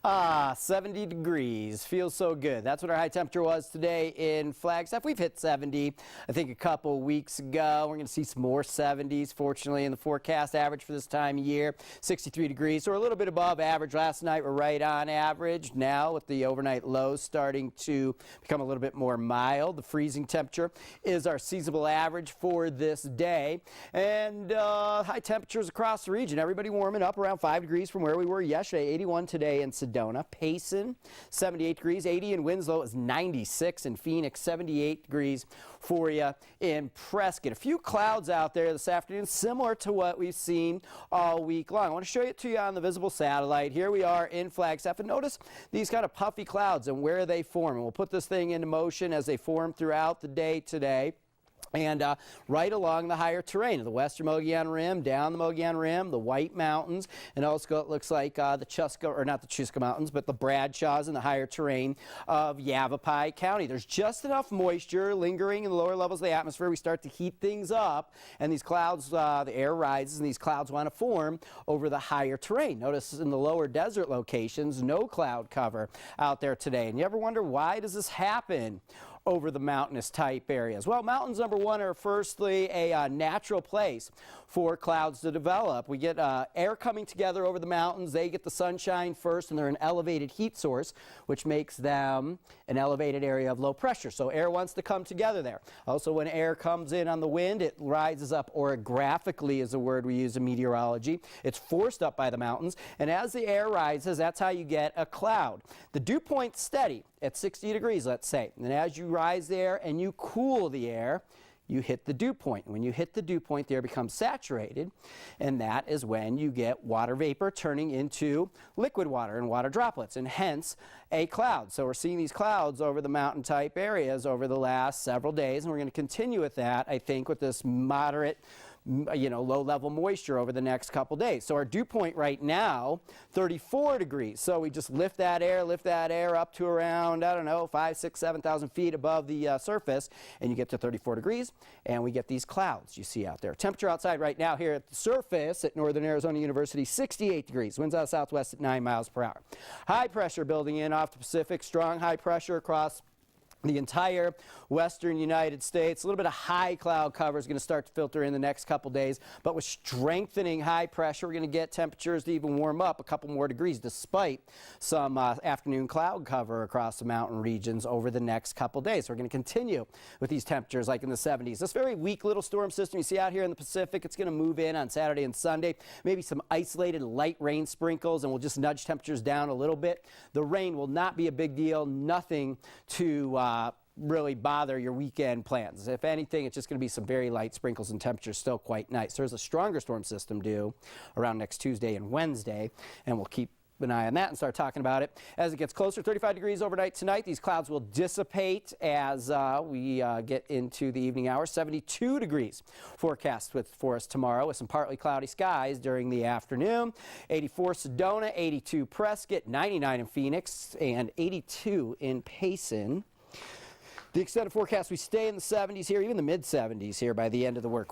70 degrees. Feels so good. That's what our high temperature was today in Flagstaff. We've hit 70, I think, a couple weeks ago. We're going to see some more 70s, fortunately, in the forecast. Average for this time of year, 63 degrees. So we're a little bit above average. Last night, we're right on average. Now, with the overnight lows starting to become a little bit more mild, the freezing temperature is our seasonable average for this day. And high temperatures across the region. Everybody warming up around 5 degrees from where we were yesterday. 81 today in Sedona. Payson, 78 degrees. 80 in Winslow is 96 in Phoenix. 78 degrees for you in Prescott. A few clouds out there this afternoon, similar to what we've seen all week long. I want to show it to you on the visible satellite. Here we are in Flagstaff, and notice these kind of puffy clouds and where they form. And we'll put this thing into motion as they form throughout the day today. And right along the higher terrain of the western Mogollon Rim, down the Mogollon Rim, the White Mountains, and also it looks like the Chuska, or not the Chuska Mountains, but the Bradshaws and the higher terrain of Yavapai County. There's just enough moisture lingering in the lower levels of the atmosphere. We start to heat things up, and these clouds, the air rises, and these clouds want to form over the higher terrain. Notice in the lower desert locations, no cloud cover out there today. And you ever wonder, why does this happen over the mountainous type areas? Well, mountains, number one, are firstly a natural place for clouds to develop. We get air coming together over the mountains. They get the sunshine first, and they're an elevated heat source, which makes them an elevated area of low pressure. So air wants to come together there. Also, when air comes in on the wind, it rises up orographically, is a word we use in meteorology. It's forced up by the mountains, and as the air rises, that's how you get a cloud. The dew point's steady at 60 degrees, let's say. And as you rise there and you cool the air, you hit the dew point. When you hit the dew point, the air becomes saturated, and that is when you get water vapor turning into liquid water and water droplets, and hence a cloud. So we're seeing these clouds over the mountain type areas over the last several days, and we're going to continue with that, I think, with this moderate, low-level moisture over the next couple days. So our dew point right now, 34 degrees. So we just lift that air up to around, 5, 6, 7,000 feet above the surface, and you get to 34 degrees, and we get these clouds you see out there. Temperature outside right now here at the surface at Northern Arizona University, 68 degrees. Winds out of southwest at 9 miles per hour. High pressure building in off the Pacific. Strong high pressure across the entire western United States. A little bit of high cloud cover is going to start to filter in the next couple days, but with strengthening high pressure, we're going to get temperatures to even warm up a couple more degrees despite some afternoon cloud cover across the mountain regions over the next couple days. So we're going to continue with these temperatures like in the 70s. This very weak little storm system you see out here in the Pacific, it's going to move in on Saturday and Sunday. Maybe some isolated light rain sprinkles, and we'll just nudge temperatures down a little bit. The rain will not be a big deal, nothing to really bother your weekend plans. If anything, it's just going to be some very light sprinkles, and temperatures still quite nice. There's a stronger storm system due around next Tuesday and Wednesday, and we'll keep an eye on that and start talking about it as it gets closer. 35 degrees overnight tonight. These clouds will dissipate as we get into the evening hours. 72 degrees forecast for us tomorrow with some partly cloudy skies during the afternoon. 84 Sedona, 82 Prescott, 99 in Phoenix, and 82 in Payson. The extended forecast, we stay in the 70s here, even the mid-70s here by the end of the work week.